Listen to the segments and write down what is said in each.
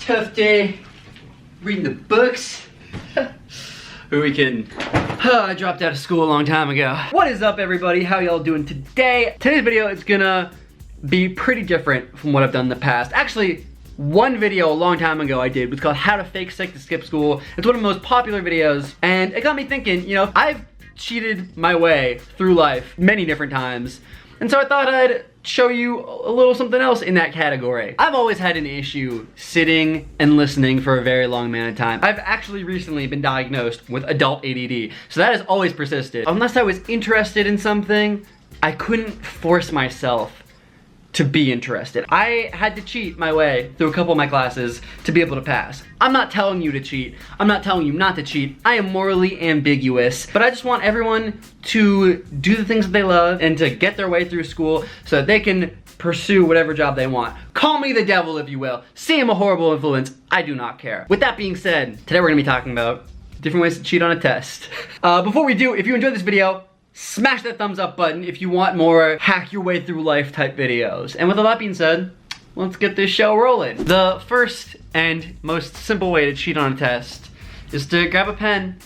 tough day reading the books. Who can. I dropped out of school a long time ago. What is up, everybody? How y'all doing today? Today's video is gonna be pretty different from what I've done in the past. Actually, one video a long time ago I did was called How to Fake Sick to Skip School. It's one of the most popular videos, and it got me thinking, you know, I've cheated my way through life many different times, and so I thought I'd show you a little something else in that category. I've always had an issue sitting and listening for a very long amount of time. I've actually recently been diagnosed with adult ADD, so that has always persisted. Unless I was interested in something, I couldn't force myself to be interested. I had to cheat my way through a couple of my classes to be able to pass. I'm not telling you to cheat. I'm not telling you not to cheat. I am morally ambiguous, but I just want everyone to do the things that they love and to get their way through school so that they can pursue whatever job they want. Call me the devil if you will. Say I'm a horrible influence. I do not care. With that being said, today we're gonna be talking about different ways to cheat on a test. Before we do, if you enjoyed this video, smash that thumbs up button if you want more hack your way through life type videos. And with all that being said, let's get this show rolling. The first and most simple way to cheat on a test is to grab a pen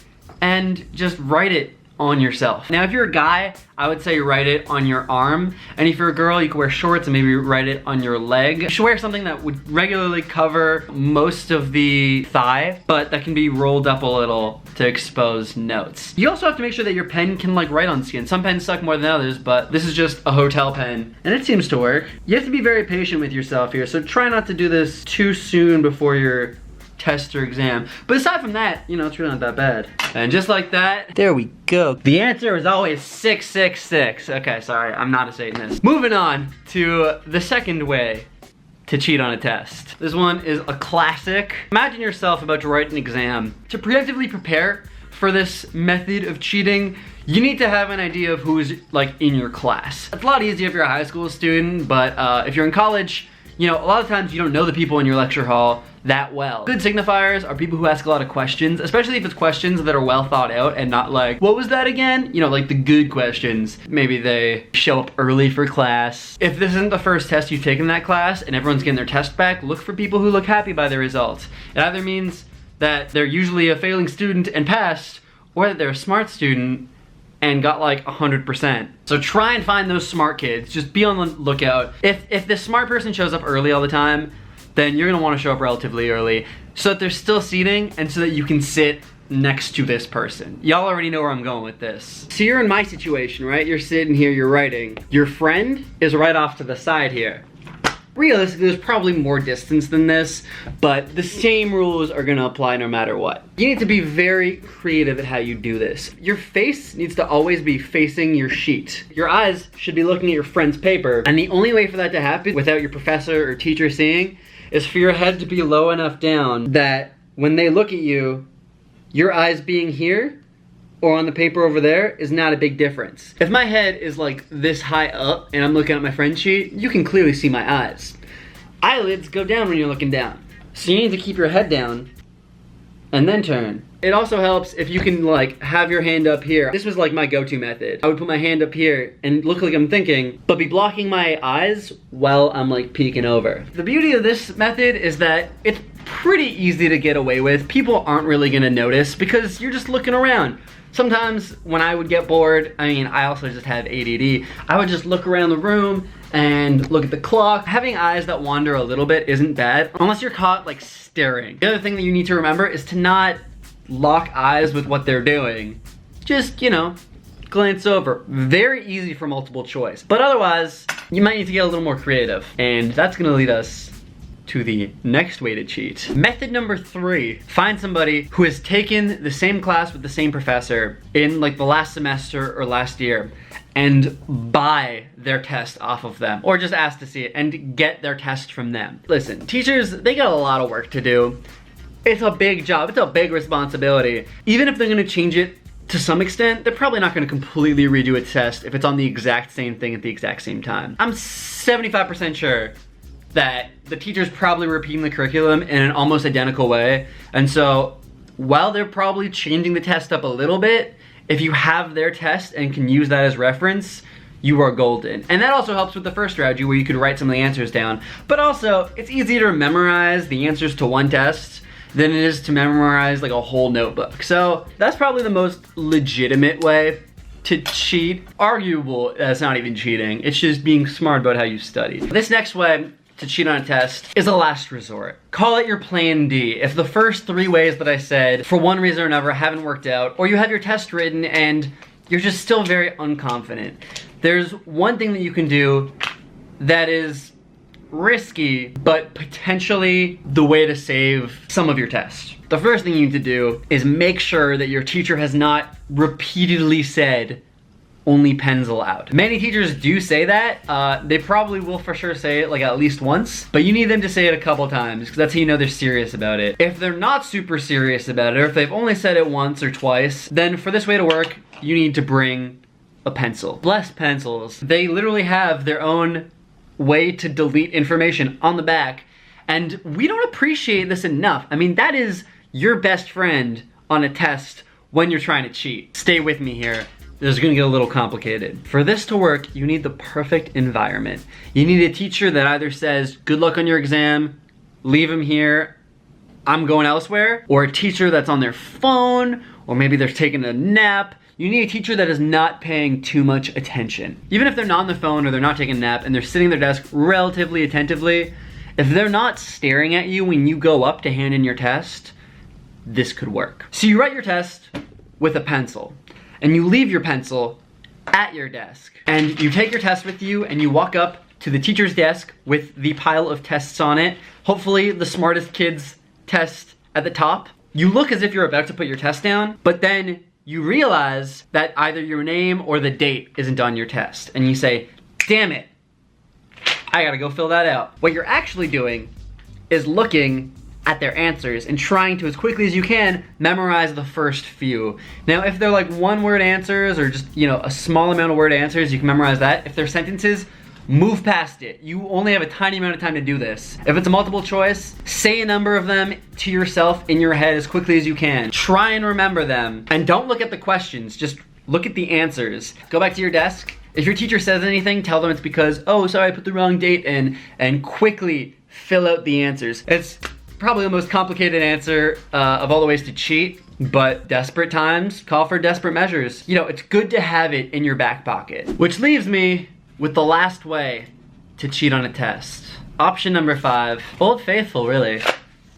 and just write it on yourself. Now, if you're a guy, I would say write it on your arm. And if you're a girl, you can wear shorts and maybe write it on your leg. You should wear something that would regularly cover most of the thigh, but that can be rolled up a little to expose notes. You also have to make sure that your pen can like write on skin. Some pens suck more than others, but this is just a hotel pen and it seems to work. You have to be very patient with yourself here, so try not to do this too soon before your test or exam. But aside from that, you know, it's really not that bad. And just like that, there we go. The answer is always 666. Okay, sorry, I'm not a Satanist. Moving on to the second way to cheat on a test. This one is a classic. Imagine yourself about to write an exam. To preemptively prepare for this method of cheating, you need to have an idea of who's like in your class. It's a lot easier if you're a high school student, but if you're in college, you know, a lot of times you don't know the people in your lecture hall that well. Good signifiers are people who ask a lot of questions, especially if it's questions that are well thought out and not like, what was that again? You know, like the good questions. Maybe they show up early for class. If this isn't the first test you've taken in that class and everyone's getting their test back, look for people who look happy by their results. It either means that they're usually a failing student and passed, or that they're a smart student and got like 100%. So try and find those smart kids. Just be on the lookout. If this smart person shows up early all the time, then you're gonna wanna show up relatively early so that there's still seating and so that you can sit next to this person. Y'all already know where I'm going with this. So you're in my situation, right? You're sitting here, you're writing. Your friend is right off to the side here. Realistically, there's probably more distance than this, but the same rules are gonna apply no matter what. You need to be very creative at how you do this. Your face needs to always be facing your sheet. Your eyes should be looking at your friend's paper, and the only way for that to happen without your professor or teacher seeing is for your head to be low enough down that when they look at you, your eyes being here or on the paper over there is not a big difference. If my head is like this high up and I'm looking at my friend's sheet, you can clearly see my eyes. Eyelids go down when you're looking down. So you need to keep your head down and then turn. It also helps if you can like have your hand up here. This was like my go-to method. I would put my hand up here and look like I'm thinking, but be blocking my eyes while I'm like peeking over. The beauty of this method is that it's pretty easy to get away with. People aren't really gonna notice because you're just looking around. Sometimes when I would get bored, I mean, I also just have ADD, I would just look around the room and look at the clock. Having eyes that wander a little bit isn't bad, unless you're caught like staring. The other thing that you need to remember is to not lock eyes with what they're doing. Just, you know, glance over. Very easy for multiple choice. But otherwise, you might need to get a little more creative. And that's gonna lead us to the next way to cheat. Method number 3, find somebody who has taken the same class with the same professor in like the last semester or last year and buy their test off of them, or just ask to see it and get their test from them. Listen, teachers, they got a lot of work to do. It's a big job, it's a big responsibility. Even if they're gonna change it to some extent, they're probably not gonna completely redo a test if it's on the exact same thing at the exact same time. I'm 75% sure that the teacher's probably repeating the curriculum in an almost identical way. And so while they're probably changing the test up a little bit, if you have their test and can use that as reference, you are golden. And that also helps with the first strategy where you could write some of the answers down. But also, it's easier to memorize the answers to one test than it is to memorize like a whole notebook. So that's probably the most legitimate way to cheat. Arguable, that's not even cheating. It's just being smart about how you studied. This next way to cheat on a test is a last resort. Call it your plan D. If the first 3 ways that I said, for one reason or another, haven't worked out, or you have your test written and you're just still very unconfident, there's one thing that you can do that is risky, but potentially the way to save some of your tests. The first thing you need to do is make sure that your teacher has not repeatedly said, only pens allowed. Many teachers do say that. They probably will for sure say it like at least once, but you need them to say it a couple times because that's how you know they're serious about it. If they're not super serious about it, or if they've only said it once or twice, then for this way to work, you need to bring a pencil. Blessed pencils. They literally have their own way to delete information on the back, and we don't appreciate this enough. I mean, that is your best friend on a test when you're trying to cheat. Stay with me here. This is gonna get a little complicated. For this to work, you need the perfect environment. You need a teacher that either says, good luck on your exam, leave him here, I'm going elsewhere, or a teacher that's on their phone, or maybe they're taking a nap. You need a teacher that is not paying too much attention. Even if they're not on the phone or they're not taking a nap and they're sitting at their desk relatively attentively, if they're not staring at you when you go up to hand in your test, this could work. So you write your test with a pencil, and you leave your pencil at your desk. And you take your test with you and you walk up to the teacher's desk with the pile of tests on it, hopefully the smartest kid's test at the top. You look as if you're about to put your test down, but then you realize that either your name or the date isn't on your test. And you say, damn it, I gotta go fill that out. What you're actually doing is looking at their answers and trying to, as quickly as you can, memorize the first few. Now, if they're like 1-word answers or just, you know, a small amount of word answers, you can memorize that. If they're sentences, move past it. You only have a tiny amount of time to do this. If it's a multiple choice, say a number of them to yourself in your head as quickly as you can. Try and remember them. And don't look at the questions, just look at the answers. Go back to your desk. If your teacher says anything, tell them it's because, oh, sorry, I put the wrong date in, and quickly fill out the answers. It's probably the most complicated answer of all the ways to cheat, but desperate times call for desperate measures. You know, it's good to have it in your back pocket. Which leaves me with the last way to cheat on a test. Option number 5, Old Faithful, really.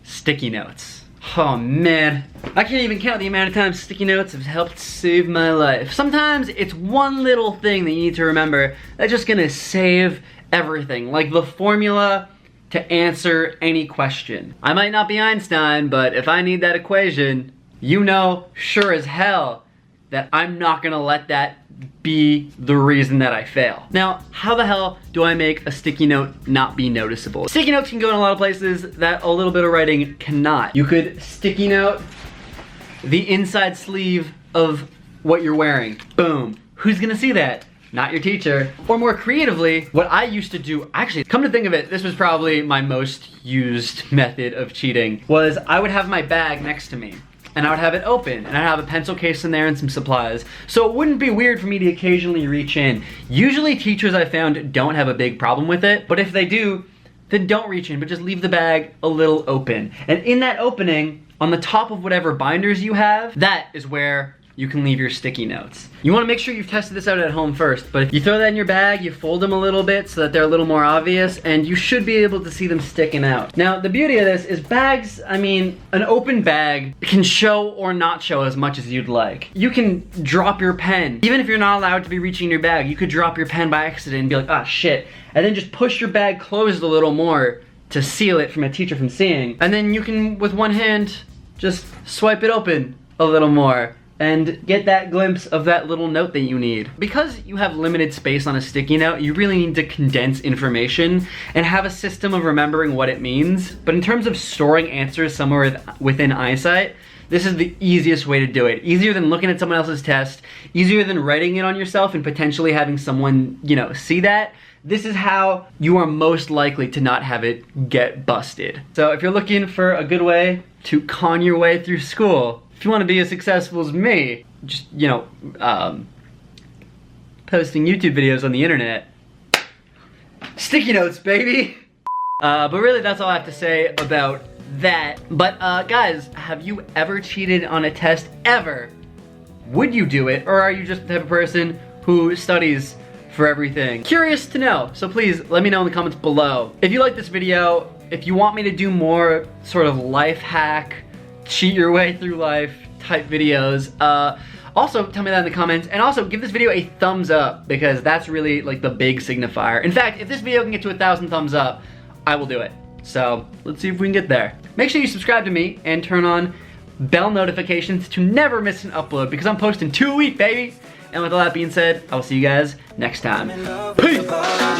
Sticky notes. Oh man, I can't even count the amount of times sticky notes have helped save my life. Sometimes it's one little thing that you need to remember that's just gonna save everything, like the formula to answer any question. I might not be Einstein, but if I need that equation, you know sure as hell that I'm not gonna let that be the reason that I fail. Now, how the hell do I make a sticky note not be noticeable? Sticky notes can go in a lot of places that a little bit of writing cannot. You could sticky note the inside sleeve of what you're wearing. Boom. Who's gonna see that? Not your teacher. Or more creatively, what I used to do, actually, come to think of it, this was probably my most used method of cheating, was I would have my bag next to me, and I would have it open, and I'd have a pencil case in there and some supplies. So it wouldn't be weird for me to occasionally reach in. Usually teachers I found don't have a big problem with it, but if they do, then don't reach in, but just leave the bag a little open. And in that opening, on the top of whatever binders you have, that is where you can leave your sticky notes. You wanna make sure you've tested this out at home first, but if you throw that in your bag, you fold them a little bit so that they're a little more obvious, and you should be able to see them sticking out. Now, the beauty of this is bags, I mean, an open bag can show or not show as much as you'd like. You can drop your pen. Even if you're not allowed to be reaching in your bag, you could drop your pen by accident and be like, ah, shit. And then just push your bag closed a little more to seal it from a teacher from seeing. And then you can, with one hand, just swipe it open a little more and get that glimpse of that little note that you need. Because you have limited space on a sticky note, you really need to condense information and have a system of remembering what it means. But in terms of storing answers somewhere within eyesight, this is the easiest way to do it. Easier than looking at someone else's test, easier than writing it on yourself and potentially having someone, you know, see that. This is how you are most likely to not have it get busted. So if you're looking for a good way to con your way through school, if you want to be as successful as me, just, you know, posting YouTube videos on the internet. Sticky notes, baby! But really that's all I have to say about that. But guys, have you ever cheated on a test ever? Would you do it, or are you just the type of person who studies for everything? Curious to know, so please let me know in the comments below. If you like this video, if you want me to do more sort of life hack, cheat your way through life type videos, also tell me that in the comments, and also give this video a thumbs up, because that's really like the big signifier. In fact, if this video can get to 1,000 thumbs up, I will do it. So let's see if we can get there. Make sure you subscribe to me and turn on bell notifications to never miss an upload, because I'm posting 2 a week, baby. And with all that being said, I will see you guys next time. Peace!